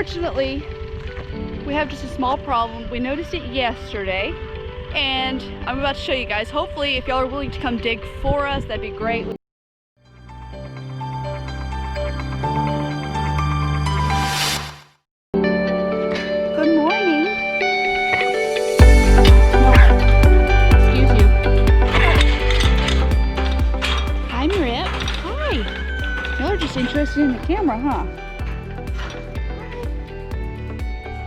unfortunately, we have just a small problem. We noticed it yesterday, and I'm about to show you guys. Hopefully, if y'all are willing to come dig for us, that'd be great. Good morning. Excuse you. Hi, Rip. Hi. Y'all are just interested in the camera, huh?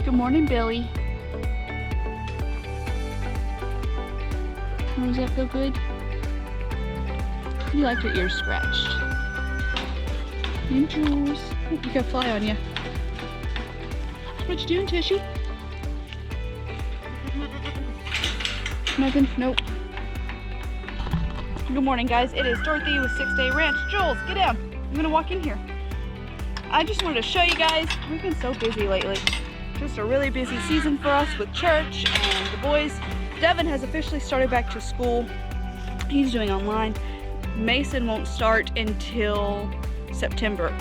Good morning, Billy. Oh, does that feel good? You like your ears scratched. And Jules. Oh, you got a fly on you. What you doing, Tishy? Nothing? Nope. Good morning, guys. It is Dorothy with 6 Day Ranch. Jules, get down. I'm gonna walk in here. I just wanted to show you guys, we've been so busy lately. Just a really busy season for us with church and the boys. Devin has officially started back to school. He's doing online. Mason won't start until September,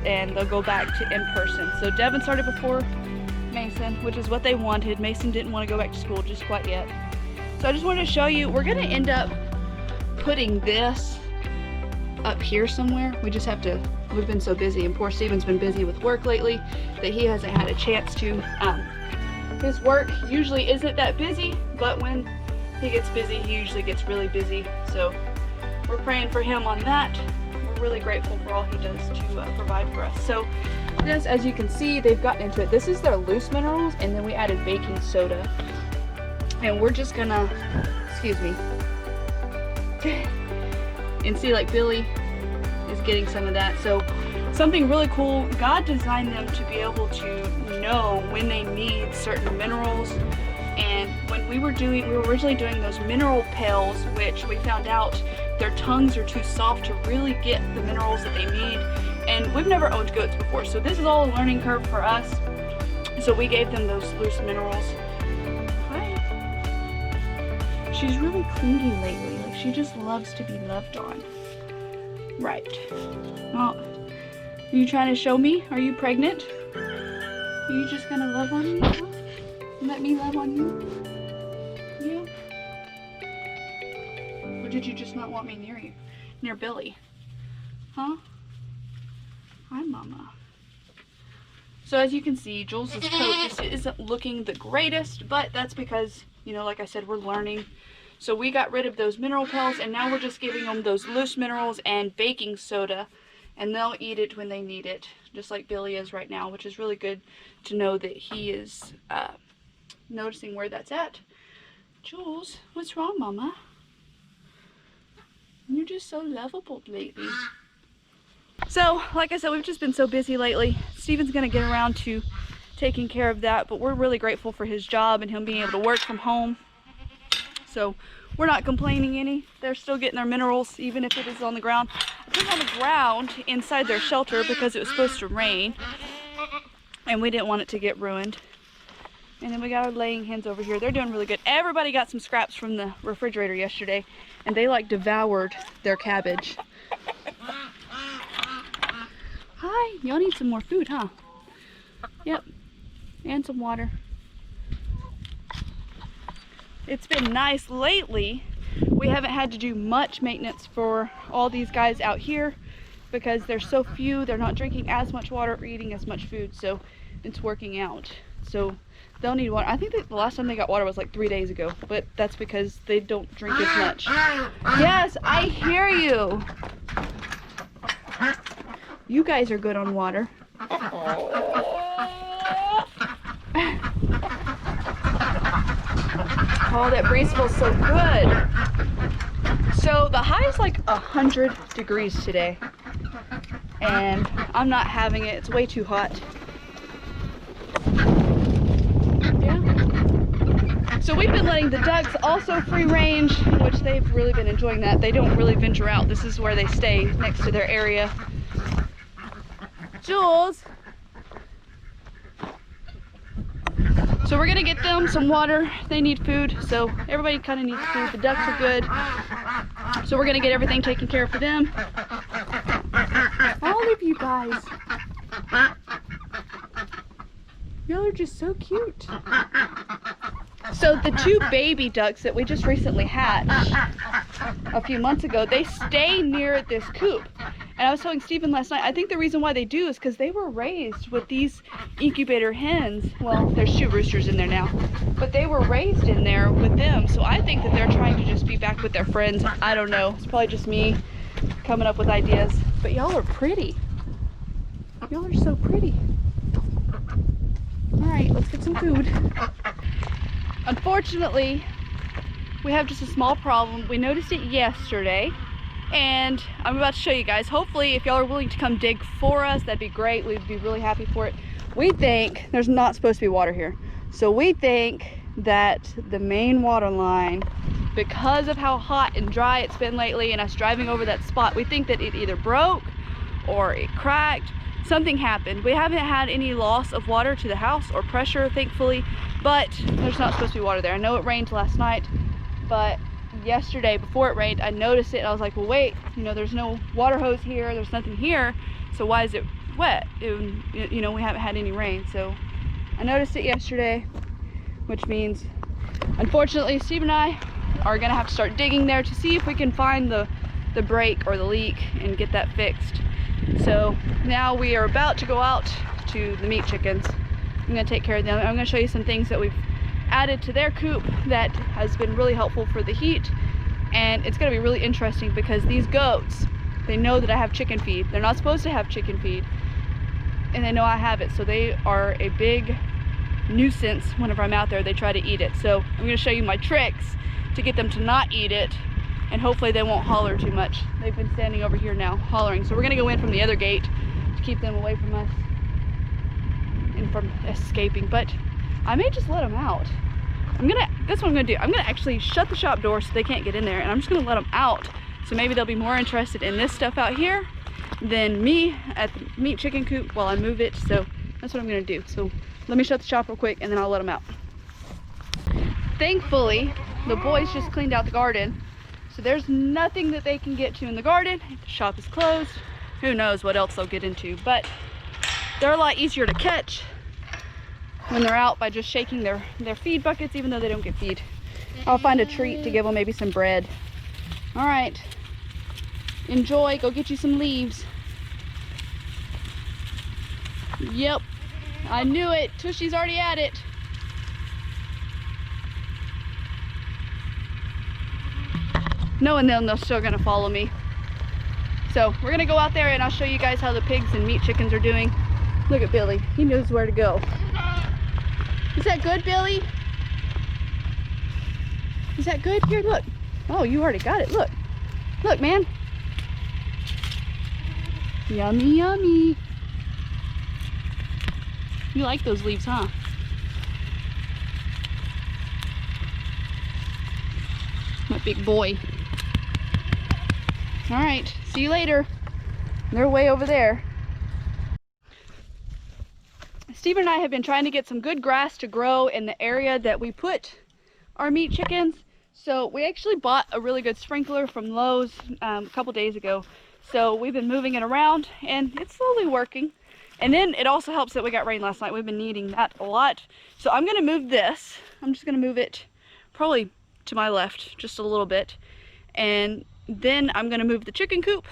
and they'll go back to in-person. So Devin started before Mason, which is what they wanted. Mason didn't want to go back to school just quite yet. So I just wanted to show you, we're gonna end up putting this up here somewhere. We just have to, we've been so busy, and poor Steven's been busy with work lately that he hasn't had a chance to. His work usually isn't that busy, but when he gets busy, he usually gets really busy. So we're praying for him on that. We're really grateful for all he does to provide for us. So this, as you can see, they've gotten into it. This is their loose minerals, and then we added baking soda. And we're just gonna, excuse me, and see, like Billy is getting some of that. So something really cool, God designed them to be able to know when they need certain minerals. And when we were originally doing those mineral pails, which we found out their tongues are too soft to really get the minerals that they need. And we've never owned goats before, so this is all a learning curve for us. So we gave them those loose minerals. Hi. She's really clingy lately. Like, she just loves to be loved on. Right. Well, are you trying to show me? Are you pregnant? Are you just gonna love on me? Huh? Let me love on you? Yeah? Or did you just not want me near you? Near Billy? Huh? Hi, Mama. So as you can see, Jules' coat just isn't looking the greatest, but that's because, you know, like I said, we're learning. So we got rid of those mineral pills, and now we're just giving them those loose minerals and baking soda, and they'll eat it when they need it, just like Billy is right now, which is really good to know that he is noticing where that's at. Jules, what's wrong, Mama? You're just so lovable lately. So, like I said, we've just been so busy lately. Steven's gonna get around to taking care of that, but we're really grateful for his job and him being able to work from home. So we're not complaining any. They're still getting their minerals, even if it is on the ground. I put it on the ground inside their shelter because it was supposed to rain, and we didn't want it to get ruined. And then we got our laying hens over here. They're doing really good. Everybody got some scraps from the refrigerator yesterday, and they like devoured their cabbage. Hi, y'all need some more food, huh? Yep, and some water. It's been nice lately. We haven't had to do much maintenance for all these guys out here because they're so few. They're not drinking as much water or eating as much food, so it's working out. So they'll need water. I think that the last time they got water was like 3 days ago, but that's because they don't drink as much. Yes, I hear you. You guys are good on water. Oh, that breeze feels so good. So the high is like 100 degrees today, and I'm not having it. It's way too hot. Yeah. So we've been letting the ducks also free range, which they've really been enjoying that. They don't really venture out. This is where they stay, next to their area. Jules. So we're gonna get them some water. They need food, so everybody kind of needs food. The ducks are good, so we're gonna get everything taken care of for them. All of you guys. Y'all are just so cute. So the two baby ducks that we just recently hatched a few months ago, they stay near this coop. And I was telling Stephen last night, I think the reason why they do is because they were raised with these incubator hens. Well, there's 2 roosters in there now, but they were raised in there with them. So I think that they're trying to just be back with their friends. I don't know. It's probably just me coming up with ideas. But y'all are pretty. Y'all are so pretty. All right, let's get some food. Unfortunately, we have just a small problem. We noticed it yesterday, and I'm about to show you guys. Hopefully, if y'all are willing to come dig for us, that'd be great. We'd be really happy for it. We think there's not supposed to be water here. So we think that the main water line, because of how hot and dry it's been lately and us driving over that spot, we think that it either broke or it cracked. Something happened. We haven't had any loss of water to the house or pressure, thankfully, but there's not supposed to be water there. I know it rained last night, but yesterday before it rained, I noticed it and I was like, well, wait, you know, there's no water hose here, there's nothing here, so why is it wet? You know, we haven't had any rain. So I noticed it yesterday, which means, unfortunately, Steve and I are gonna have to start digging there to see if we can find the break or the leak and get that fixed. So now we are about to go out to the meat chickens. I'm gonna take care of them. I'm gonna show you some things that we've added to their coop that has been really helpful for the heat. And it's gonna be really interesting because these goats, they know that I have chicken feed. They're not supposed to have chicken feed, and they know I have it. So they are a big nuisance whenever I'm out there. They try to eat it. So I'm gonna show you my tricks to get them to not eat it, and hopefully they won't holler too much. They've been standing over here now hollering. So we're gonna go in from the other gate to keep them away from us and from escaping, but I may just let them out. That's what I'm gonna do. I'm gonna actually shut the shop door so they can't get in there, and I'm just gonna let them out. So maybe they'll be more interested in this stuff out here than me at the meat chicken coop while I move it. So that's what I'm gonna do. So let me shut the shop real quick and then I'll let them out. Thankfully, the boys just cleaned out the garden. So there's nothing that they can get to in the garden. The shop is closed. Who knows what else they'll get into, but they're a lot easier to catch when they're out by just shaking their feed buckets, even though they don't get feed. I'll find a treat to give them, maybe some bread. All right, enjoy, go get you some leaves. Yep, I knew it, Tushy's already at it. Knowing them, they're still gonna follow me. So we're gonna go out there and I'll show you guys how the pigs and meat chickens are doing. Look at Billy, he knows where to go. Is that good, Billy? Is that good? Here, look. Oh, you already got it, look. Look, man. Yummy, yummy. You like those leaves, huh? My big boy. All right, see you later. They're way over there. Stephen and I have been trying to get some good grass to grow in the area that we put our meat chickens. So we actually bought a really good sprinkler from Lowe's a couple days ago. So we've been moving it around and it's slowly working. And then it also helps that we got rain last night. We've been needing that a lot. So I'm gonna move this. I'm just gonna move it probably to my left just a little bit. And then I'm gonna move the chicken coop.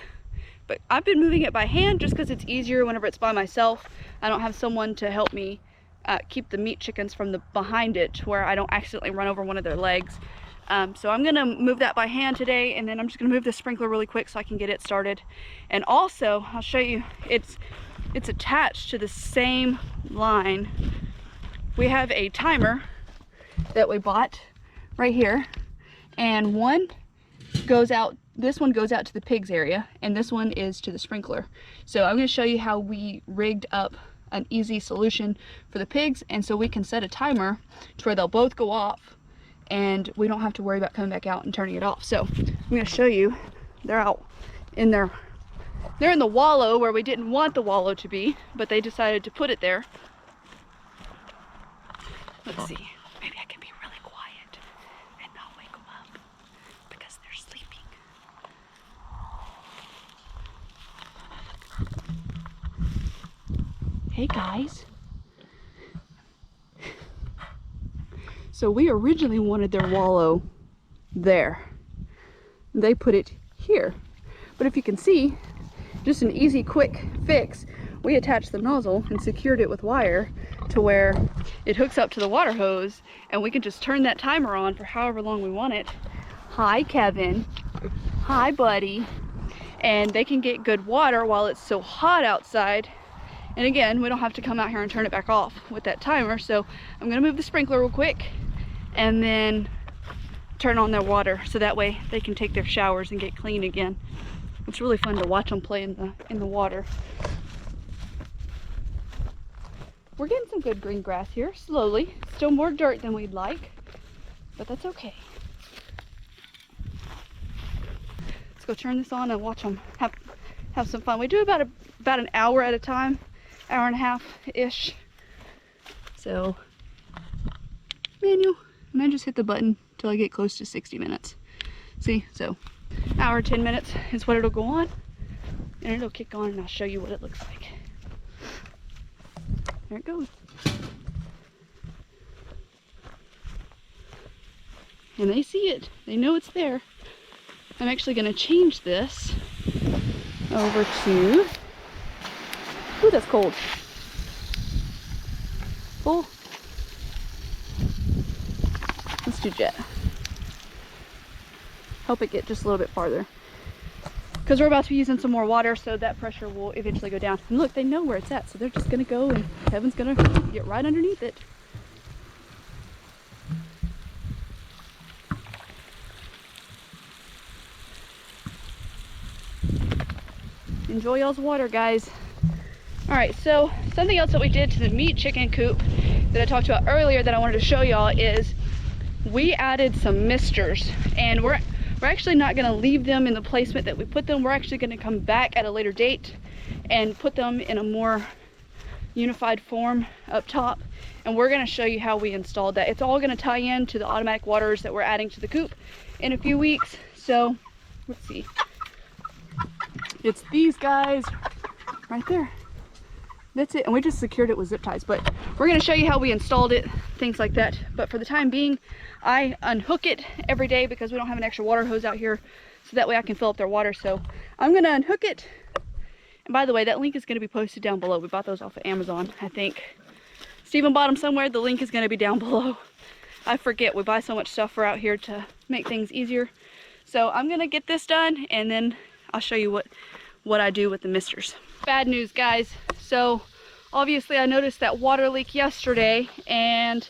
But I've been moving it by hand just because it's easier whenever it's by myself. I don't have someone to help me keep the meat chickens from behind it where I don't accidentally run over one of their legs. So I'm gonna move that by hand today, and then I'm just gonna move the sprinkler really quick so I can get it started. And also, I'll show you, it's attached to the same line. We have a timer that we bought right here, and one goes out, this one goes out to the pigs area, and this one is to the sprinkler. So I'm going to show you how we rigged up an easy solution for the pigs, and so we can set a timer to where they'll both go off and we don't have to worry about coming back out and turning it off. So I'm going to show you, they're out in there. They're in the wallow where we didn't want the wallow to be, but they decided to put it there. Let's see, maybe I can be really quiet and not wake them up because they're sleeping. Hey guys, So we originally wanted their wallow there. They put it here. But if you can see, just an easy, quick fix, we attached the nozzle and secured it with wire to where it hooks up to the water hose, and we can just turn that timer on for however long we want it. Hi, Kevin. Hi, buddy. And they can get good water while it's so hot outside. And again, we don't have to come out here and turn it back off with that timer. So I'm gonna move the sprinkler real quick and then turn on their water so that way they can take their showers and get clean again. It's really fun to watch them play in the water. We're getting some good green grass here, slowly. Still more dirt than we'd like, but that's okay. Let's go turn this on and watch them have some fun. We do about an hour at a time, hour and a half-ish. So, manual, and I just hit the button till I get close to 60 minutes. See, so hour, 10 minutes is what it'll go on, and it'll kick on, and I'll show you what it looks like. There it goes. And they see it. They know it's there. I'm actually going to change this over to... Ooh, that's cold. Full. Let's do jet. Help it get just a little bit farther. Because we're about to be using some more water, so that pressure will eventually go down. And look, they know where it's at, so they're just going to go, and Kevin's going to get right underneath it. Enjoy y'all's water, guys. All right, so something else that we did to the meat chicken coop that I talked about earlier that I wanted to show y'all is we added some misters, and we're actually not going to leave them in the placement that we put them. We're actually going to come back at a later date and put them in a more unified form up top, and we're going to show you how we installed that. It's all going to tie in to the automatic waters that we're adding to the coop in a few weeks. So let's see, it's these guys right there. That's it, and we just secured it with zip ties, but we're going to show you how we installed it, things like that. But for the time being, I unhook it every day because we don't have an extra water hose out here, so that way I can fill up their water. So I'm going to unhook it. And by the way, that link is going to be posted down below. We bought those off of Amazon, I think. Steven bought them somewhere. The link is going to be down below. I forget, we buy so much stuff for out here to make things easier. So I'm going to get this done, and then I'll show you what I do with the misters. Bad news, guys. So obviously I noticed that water leak yesterday, and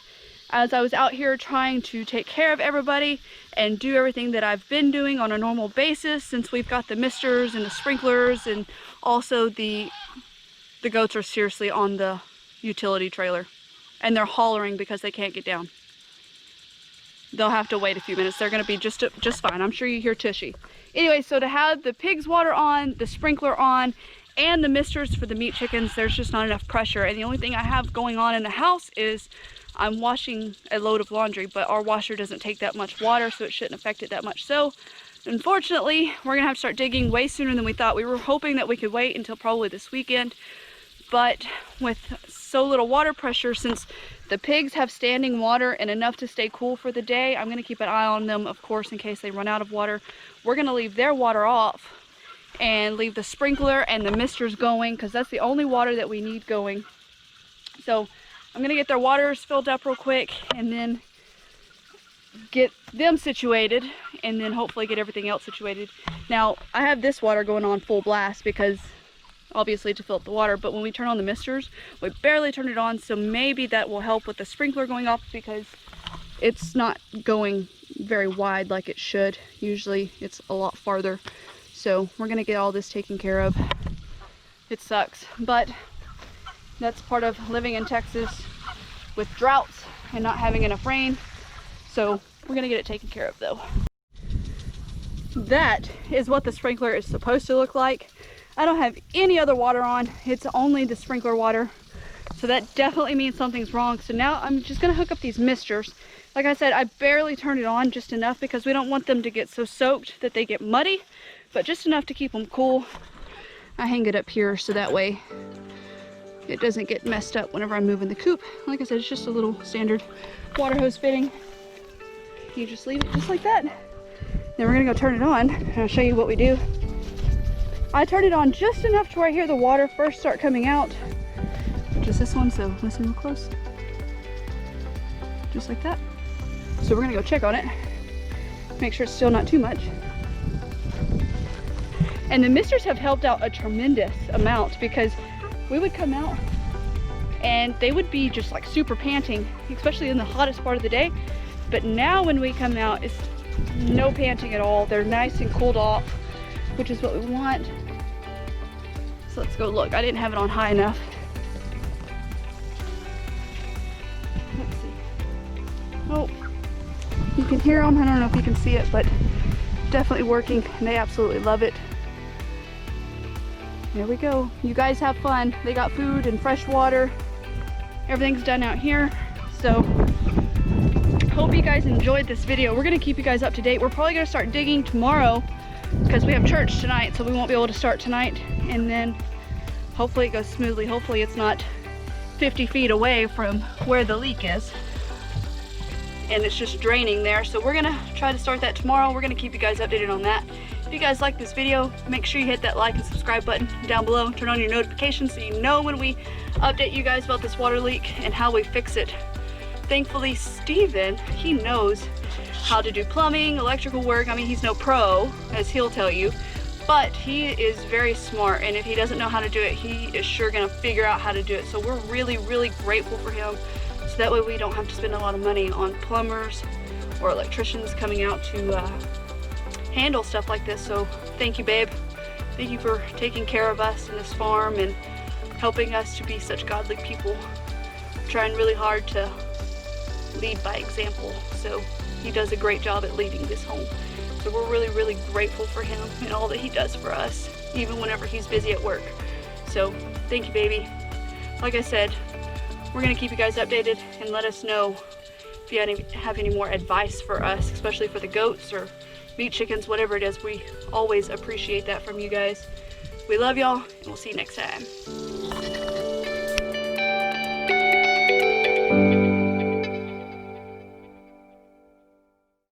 as I was out here trying to take care of everybody and do everything that I've been doing on a normal basis, since we've got the misters and the sprinklers, and also the goats are seriously on the utility trailer and they're hollering because they can't get down. They'll have to wait a few minutes. They're going to be just fine. I'm sure you hear Tushy. Anyway, so to have the pigs water on, the sprinkler on, and the misters for the meat chickens, there's just not enough pressure. And the only thing I have going on in the house is I'm washing a load of laundry, but our washer doesn't take that much water, so it shouldn't affect it that much. So unfortunately, we're gonna have to start digging way sooner than we thought. We were hoping that we could wait until probably this weekend, but with so little water pressure, since the pigs have standing water and enough to stay cool for the day, I'm gonna keep an eye on them, of course, in case they run out of water. We're gonna leave their water off and leave the sprinkler and the misters going, because that's the only water that we need going. So I'm gonna get their waters filled up real quick and then get them situated, and then hopefully get everything else situated. Now I have this water going on full blast because obviously to fill up the water, but when we turn on the misters, we barely turn it on, so maybe that will help with the sprinkler going off because it's not going very wide like it should. Usually it's a lot farther. So we're gonna get all this taken care of. It sucks, but that's part of living in Texas with droughts and not having enough rain. So we're gonna get it taken care of though. That is what the sprinkler is supposed to look like. I don't have any other water on. It's only the sprinkler water. So that definitely means something's wrong. So now I'm just gonna hook up these misters. Like I said, I barely turned it on, just enough because we don't want them to get so soaked that they get muddy, but just enough to keep them cool. I hang it up here so that way it doesn't get messed up whenever I'm moving the coop. Like I said, it's just a little standard water hose fitting. You just leave it just like that. Then we're gonna go turn it on and I'll show you what we do. I turned it on just enough to where I hear the water first start coming out, which is this one, so listen real close. Just like that. So we're gonna go check on it, make sure it's still not too much. And the misters have helped out a tremendous amount, because we would come out and they would be just like super panting, especially in the hottest part of the day. But now when we come out, it's no panting at all. They're nice and cooled off, which is what we want. So let's go look. I didn't have it on high enough. Let's see. Oh, you can hear them. I don't know if you can see it, but definitely working, and they absolutely love it. There we go. You guys have fun. They got food and fresh water. Everything's done out here. So hope you guys enjoyed this video. We're gonna keep you guys up to date. We're probably gonna start digging tomorrow because we have church tonight, so we won't be able to start tonight. And then hopefully it goes smoothly. Hopefully it's not 50 feet away from where the leak is and it's just draining there. So we're gonna try to start that tomorrow. We're gonna keep you guys updated on that. If you guys like this video, make sure you hit that like and subscribe button down below. Turn on your notifications so you know when we update you guys about this water leak and how we fix it. Thankfully, Steven, he knows how to do plumbing, electrical work. I mean, he's no pro, as he'll tell you, but he is very smart, and if he doesn't know how to do it, he is sure gonna figure out how to do it. So we're really, really grateful for him. So that way we don't have to spend a lot of money on plumbers or electricians coming out to handle stuff like this. So thank you, babe. Thank you for taking care of us in this farm and helping us to be such godly people. Trying really hard to lead by example. So he does a great job at leading this home. So we're really, really grateful for him and all that he does for us, even whenever he's busy at work. So thank you, baby. Like I said, we're gonna keep you guys updated and let us know if you have any more advice for us, especially for the goats or meat chickens, whatever it is. We always appreciate that from you guys. We love y'all, and we'll see you next time.